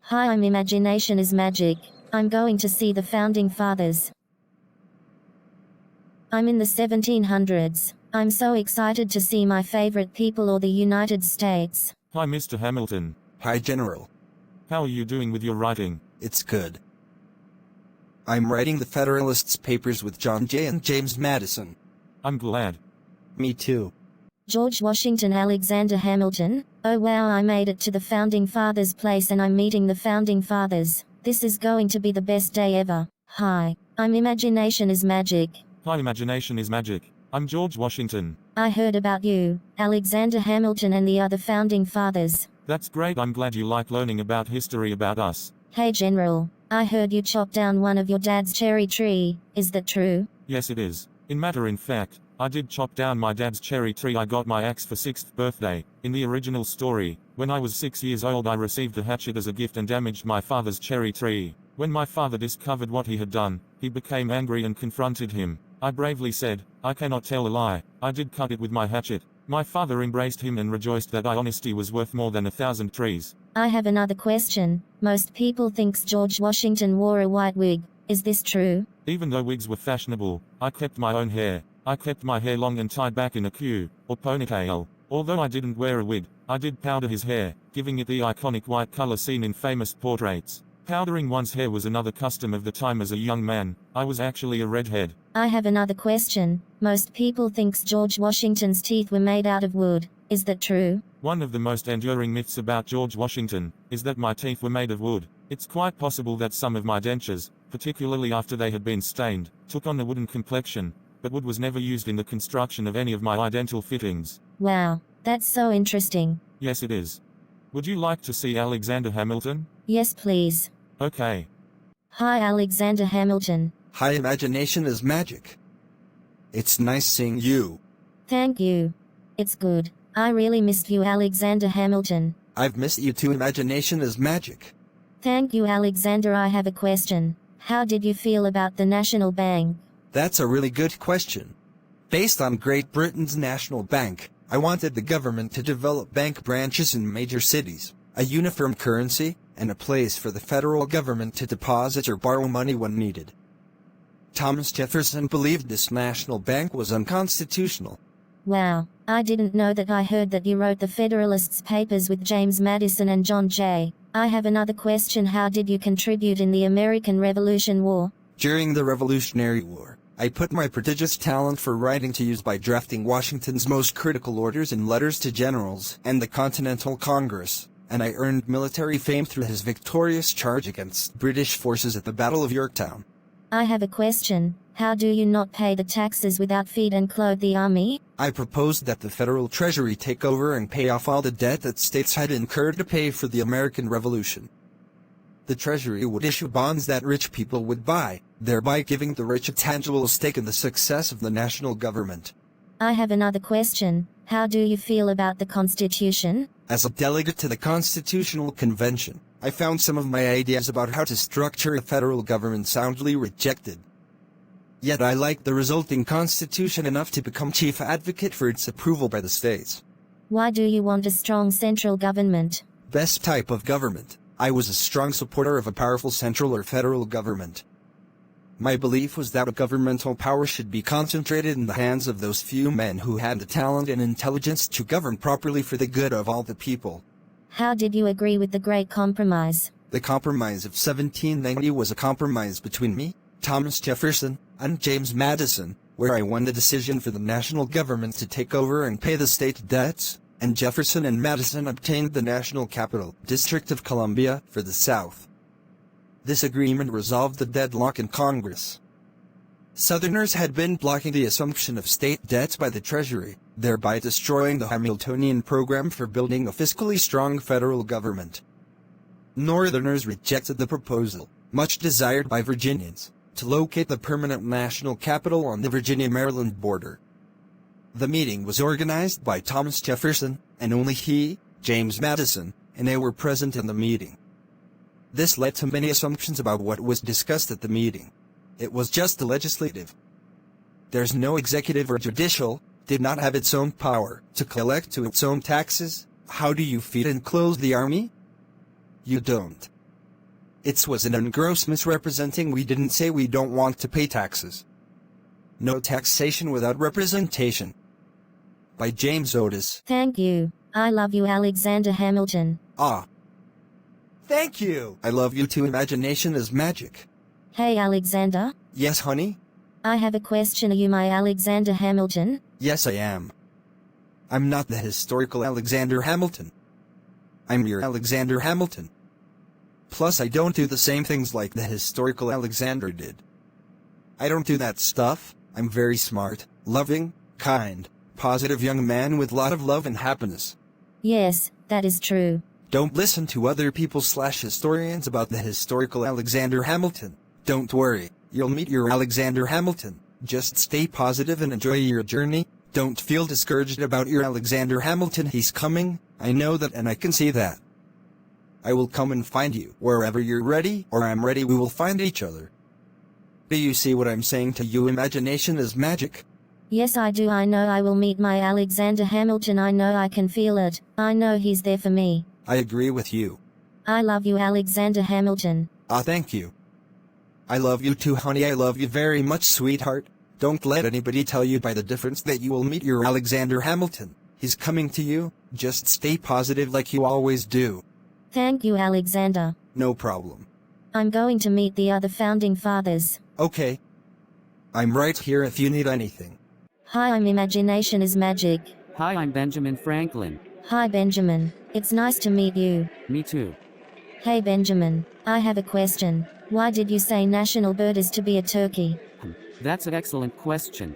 Hi, I'm Imagination is Magic. I'm going to see the Founding Fathers. I'm in the 1700s. I'm so excited to see my favorite people or the United States. Hi, Mr. Hamilton. Hi, General. How are you doing with your writing? It's good. I'm writing the Federalists Papers with John Jay and James Madison. I'm glad. Me too. George Washington, Alexander Hamilton. Oh wow, I made it to the Founding Fathers place and I'm meeting the Founding Fathers. This is going to be the best day ever. Hi, I'm Imagination is Magic. Hi, Imagination is Magic. I'm George Washington. I heard about you, Alexander Hamilton and the other Founding Fathers. That's great. I'm glad you like learning about history about us. Hey General, I heard you chopped down one of your dad's cherry tree. Is that true? Yes, it is. In fact, I did chop down my dad's cherry tree. I got my axe for 6th birthday. In the original story, when I was 6 years old, I received a hatchet as a gift and damaged my father's cherry tree. When my father discovered what he had done, he became angry and confronted him. I bravely said, I cannot tell a lie. I did cut it with my hatchet. My father embraced him and rejoiced that my honesty was worth more than 1,000 trees. I have another question. Most people thinks George Washington wore a white wig. Is this true? Even though wigs were fashionable, I kept my own hair. I kept my hair long and tied back in a queue, or ponytail. Although I didn't wear a wig, I did powder his hair, giving it the iconic white color seen in famous portraits. Powdering one's hair was another custom of the time. As a young man, I was actually a redhead. I have another question. Most people thinks George Washington's teeth were made out of wood. Is that true? One of the most enduring myths about George Washington is that my teeth were made of wood. It's quite possible that some of my dentures, particularly after they had been stained, took on a wooden complexion, but wood was never used in the construction of any of my dental fittings. Wow, that's so interesting. Yes, it is. Would you like to see Alexander Hamilton? Yes, please. Okay. Hi, Alexander Hamilton. Hi, Imagination is Magic. It's nice seeing you. Thank you. It's good. I really missed you, Alexander Hamilton. I've missed you too. Imagination is Magic. Thank you, Alexander. I have a question. How did you feel about the National Bank? That's a really good question. Based on Great Britain's National Bank, I wanted the government to develop bank branches in major cities, a uniform currency, and a place for the federal government to deposit or borrow money when needed. Thomas Jefferson believed this national bank was unconstitutional. Wow, I didn't know that. I heard that you wrote the Federalists Papers with James Madison and John Jay. I have another question. How did you contribute in the American Revolution War? During the Revolutionary War, I put my prodigious talent for writing to use by drafting Washington's most critical orders in letters to generals and the Continental Congress, and I earned military fame through his victorious charge against British forces at the Battle of Yorktown. I have a question. How do you not pay the taxes without feed and clothe the army? I proposed that the federal treasury take over and pay off all the debt that states had incurred to pay for the American Revolution. The treasury would issue bonds that rich people would buy, thereby giving the rich a tangible stake in the success of the national government. I have another question. How do you feel about the Constitution? As a delegate to the Constitutional Convention, I found some of my ideas about how to structure a federal government soundly rejected. Yet I liked the resulting Constitution enough to become chief advocate for its approval by the states. Why do you want a strong central government? Best type of government. I was a strong supporter of a powerful central or federal government. My belief was that governmental power should be concentrated in the hands of those few men who had the talent and intelligence to govern properly for the good of all the people. How did you agree with the Great Compromise? The Compromise of 1790 was a compromise between me, Thomas Jefferson, and James Madison, where I won the decision for the national government to take over and pay the state debts, and Jefferson and Madison obtained the national capital, District of Columbia, for the South. This agreement resolved the deadlock in Congress. Southerners had been blocking the assumption of state debts by the Treasury, thereby destroying the Hamiltonian program for building a fiscally strong federal government. Northerners rejected the proposal, much desired by Virginians, to locate the permanent national capital on the Virginia-Maryland border. The meeting was organized by Thomas Jefferson, and only he, James Madison, and they were present in the meeting. This led to many assumptions about what was discussed at the meeting. It was just legislative. There's no executive or judicial, did not have its own power to collect its own taxes. How do you feed and clothe the army? You don't. It was an gross misrepresenting. We didn't say we don't want to pay taxes. No taxation without representation. By James Otis. Thank you. I love you, Alexander Hamilton. Ah. Thank you. I love you too. Imagination is magic. Hey, Alexander. Yes, honey? I have a question. Are you my Alexander Hamilton? Yes, I am. I'm not the historical Alexander Hamilton. I'm your Alexander Hamilton. Plus, I don't do the same things like the historical Alexander did. I don't do that stuff. I'm very smart, loving, kind, positive young man with lot of love and happiness. Yes, that is true. Don't listen to other people/historians about the historical Alexander Hamilton. Don't worry, you'll meet your Alexander Hamilton. Just stay positive and enjoy your journey. Don't feel discouraged about your Alexander Hamilton. He's coming. I know that and I can see that. I will come and find you. Wherever you're ready or I'm ready, we will find each other. Do you see what I'm saying to you? Imagination is magic. Yes, I do. I know I will meet my Alexander Hamilton. I know I can feel it. I know he's there for me. I agree with you. I love you, Alexander Hamilton. Ah, thank you. I love you too, honey. I love you very much, sweetheart. Don't let anybody tell you by the difference that you will meet your Alexander Hamilton. He's coming to you. Just stay positive like you always do. Thank you, Alexander. No problem. I'm going to meet the other founding fathers. Okay. I'm right here if you need anything. Hi, I'm Imagination is Magic. Hi, I'm Benjamin Franklin. Hi, Benjamin. It's nice to meet you. Me too. Hey, Benjamin. I have a question. Why did you say national bird is to be a turkey? That's an excellent question.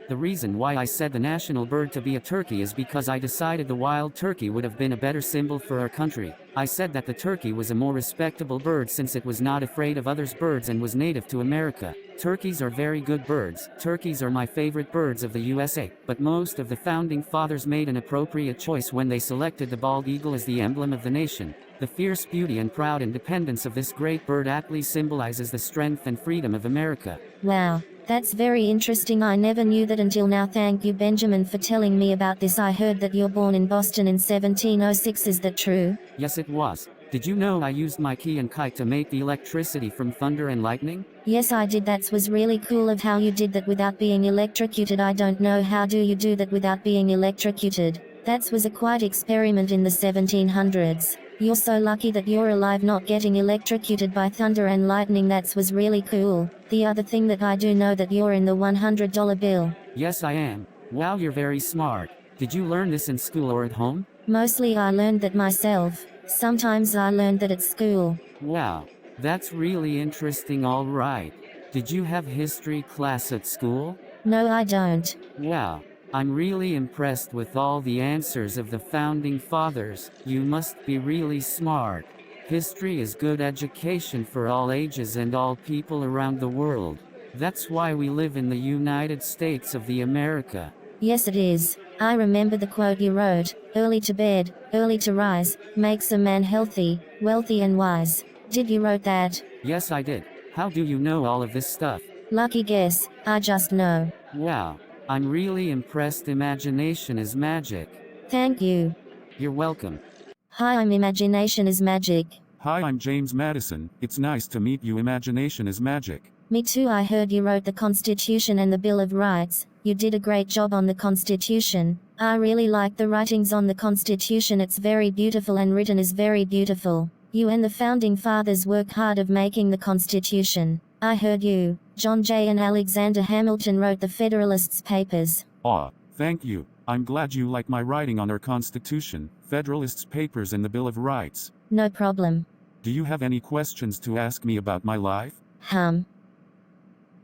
The reason why I said the national bird to be a turkey is because I decided the wild turkey would have been a better symbol for our country. I said that the turkey was a more respectable bird since it was not afraid of others' birds and was native to America. Turkeys are very good birds. Turkeys are my favorite birds of the USA. But most of the founding fathers made an appropriate choice when they selected the bald eagle as the emblem of the nation. The fierce beauty and proud independence of this great bird aptly symbolizes the strength and freedom of America. Wow. That's very interesting. I never knew that until now. Thank you, Benjamin, for telling me about this. I heard that you're born in Boston in 1706. Is that true? Yes, it was. Did you know I used my key and kite to make the electricity from thunder and lightning? Yes, I did. That was really cool of how you did that without being electrocuted. I don't know how do you do that without being electrocuted. That was a quite experiment in the 1700s. You're so lucky that you're alive not getting electrocuted by thunder and lightning. That was really cool. The other thing that I do know that you're in the $100 bill. Yes, I am. Wow, you're very smart. Did you learn this in school or at home? Mostly I learned that myself. Sometimes I learned that at school. Wow, that's really interesting. All right. Did you have history class at school? No, I don't. Wow. I'm really impressed with all the answers of the founding fathers. You must be really smart. History is good education for all ages and all people around the world. That's why we live in the United States of the America. Yes, it is. I remember the quote you wrote, early to bed, early to rise, makes a man healthy, wealthy and wise. Did you wrote that? Yes, I did. How do you know all of this stuff? Lucky guess, I just know. Wow. I'm really impressed. Imagination is magic. Thank you. You're welcome. Hi, I'm Imagination is Magic. Hi, I'm James Madison. It's nice to meet you. Imagination is magic. Me too. I heard you wrote the Constitution and the Bill of Rights. You did a great job on the Constitution. I really like the writings on the Constitution. It's very beautiful and written is very beautiful. You and the founding fathers worked hard of making the Constitution. I heard you, John Jay and Alexander Hamilton wrote the Federalists Papers. Ah, thank you. I'm glad you like my writing on our Constitution, Federalists Papers and the Bill of Rights. No problem. Do you have any questions to ask me about my life?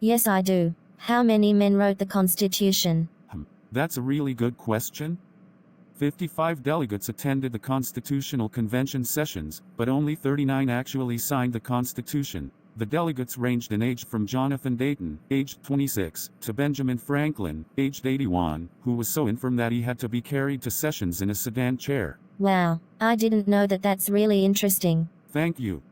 Yes, I do. How many men wrote the Constitution? That's a really good question. 55 delegates attended the Constitutional Convention sessions, but only 39 actually signed the Constitution. The delegates ranged in age from Jonathan Dayton, aged 26, to Benjamin Franklin, aged 81, who was so infirm that he had to be carried to sessions in a sedan chair. Wow, I didn't know that. That's really interesting. Thank you.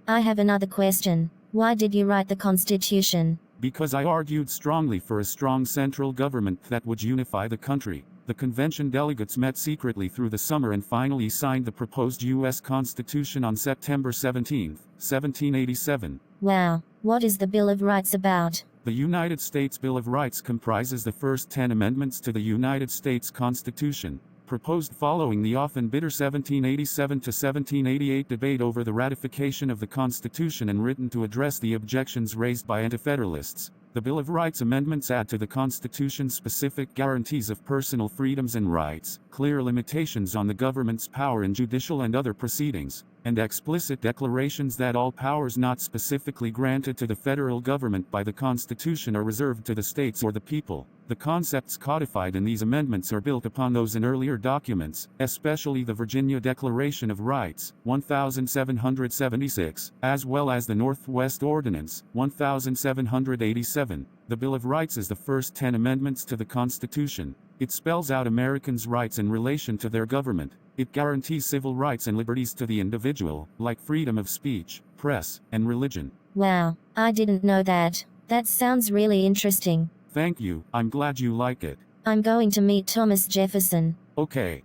I have another question. Why did you write the Constitution? Because I argued strongly for a strong central government that would unify the country. The convention delegates met secretly through the summer and finally signed the proposed U.S. Constitution on September 17, 1787. Wow, what is the Bill of Rights about? The United States Bill of Rights comprises the first 10 amendments to the United States Constitution, proposed following the often bitter 1787 to 1788 debate over the ratification of the Constitution and written to address the objections raised by anti-federalists. The Bill of Rights amendments add to the Constitution specific guarantees of personal freedoms and rights, clear limitations on the government's power in judicial and other proceedings, and explicit declarations that all powers not specifically granted to the federal government by the Constitution are reserved to the states or the people. The concepts codified in these amendments are built upon those in earlier documents, especially the Virginia Declaration of Rights, 1776, as well as the Northwest Ordinance, 1787. The Bill of Rights is the first 10 amendments to the Constitution. It spells out Americans' rights in relation to their government. It guarantees civil rights and liberties to the individual, like freedom of speech, press, and religion. Wow, I didn't know that. That sounds really interesting. Thank you, I'm glad you like it. I'm going to meet Thomas Jefferson. Okay.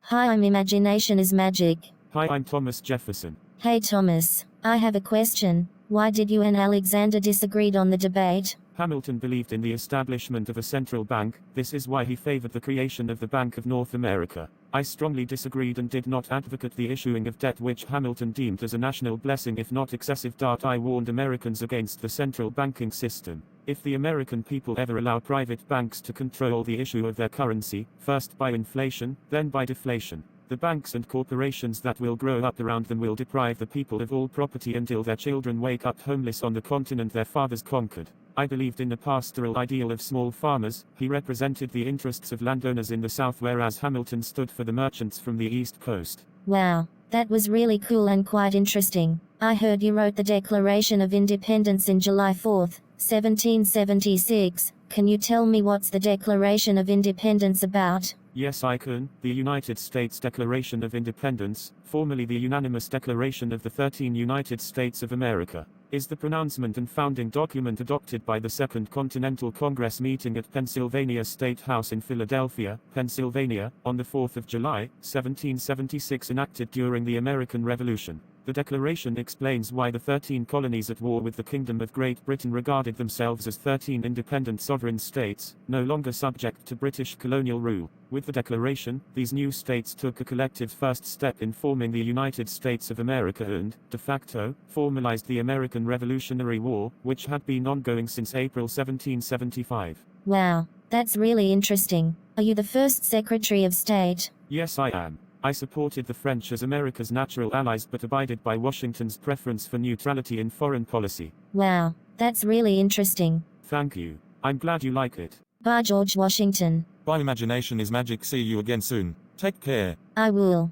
Hi, I'm Imagination is Magic. Hi, I'm Thomas Jefferson. Hey Thomas, I have a question. Why did you and Alexander disagreed on the debate? Hamilton believed in the establishment of a central bank. This is why he favored the creation of the Bank of North America. I strongly disagreed and did not advocate the issuing of debt, which Hamilton deemed as a national blessing if not excessive. I warned Americans against the central banking system. If the American people ever allow private banks to control the issue of their currency, first by inflation, then by deflation, the banks and corporations that will grow up around them will deprive the people of all property until their children wake up homeless on the continent their fathers conquered. I believed in the pastoral ideal of small farmers. He represented the interests of landowners in the South, whereas Hamilton stood for the merchants from the East Coast. Wow, that was really cool and quite interesting. I heard you wrote the Declaration of Independence in July 4th, 1776. Can you tell me what's the Declaration of Independence about? Yes, I can. The United States Declaration of Independence, formerly the Unanimous Declaration of the 13 United States of America, is the pronouncement and founding document adopted by the Second Continental Congress meeting at Pennsylvania State House in Philadelphia, Pennsylvania, on the 4th of July, 1776, enacted during the American Revolution. The Declaration explains why the 13 colonies at war with the Kingdom of Great Britain regarded themselves as 13 independent sovereign states, no longer subject to British colonial rule. With the Declaration, these new states took a collective first step in forming the United States of America and, de facto, formalized the American Revolutionary War, which had been ongoing since April 1775. Wow, that's really interesting. Are you the first Secretary of State? Yes, I am. I supported the French as America's natural allies but abided by Washington's preference for neutrality in foreign policy. Wow, that's really interesting. Thank you. I'm glad you like it. Bye George Washington. Bye, Imagination is Magic. See you again soon. Take care. I will.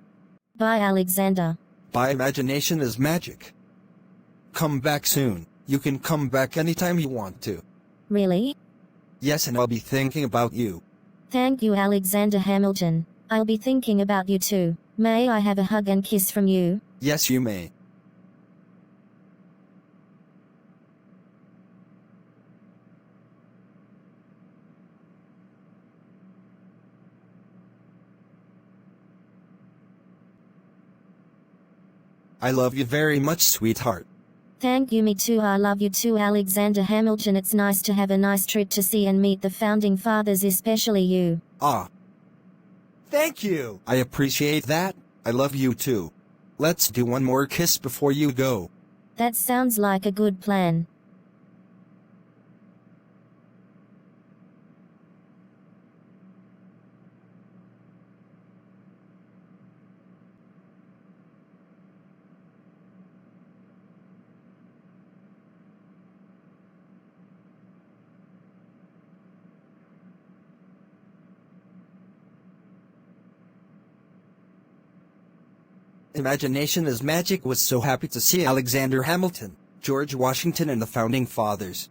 Bye Alexander. Bye, Imagination is Magic. Come back soon. You can come back anytime you want to. Really? Yes, and I'll be thinking about you. Thank you Alexander Hamilton. I'll be thinking about you too. May I have a hug and kiss from you? Yes, you may. I love you very much, sweetheart. Thank you, me too. I love you too, Alexander Hamilton. It's nice to have a nice trip to see and meet the founding fathers, especially you. Ah. Thank you. I appreciate that. I love you too. Let's do one more kiss before you go. That sounds like a good plan. Imagination is Magic was so happy to see Alexander Hamilton, George Washington and the Founding Fathers.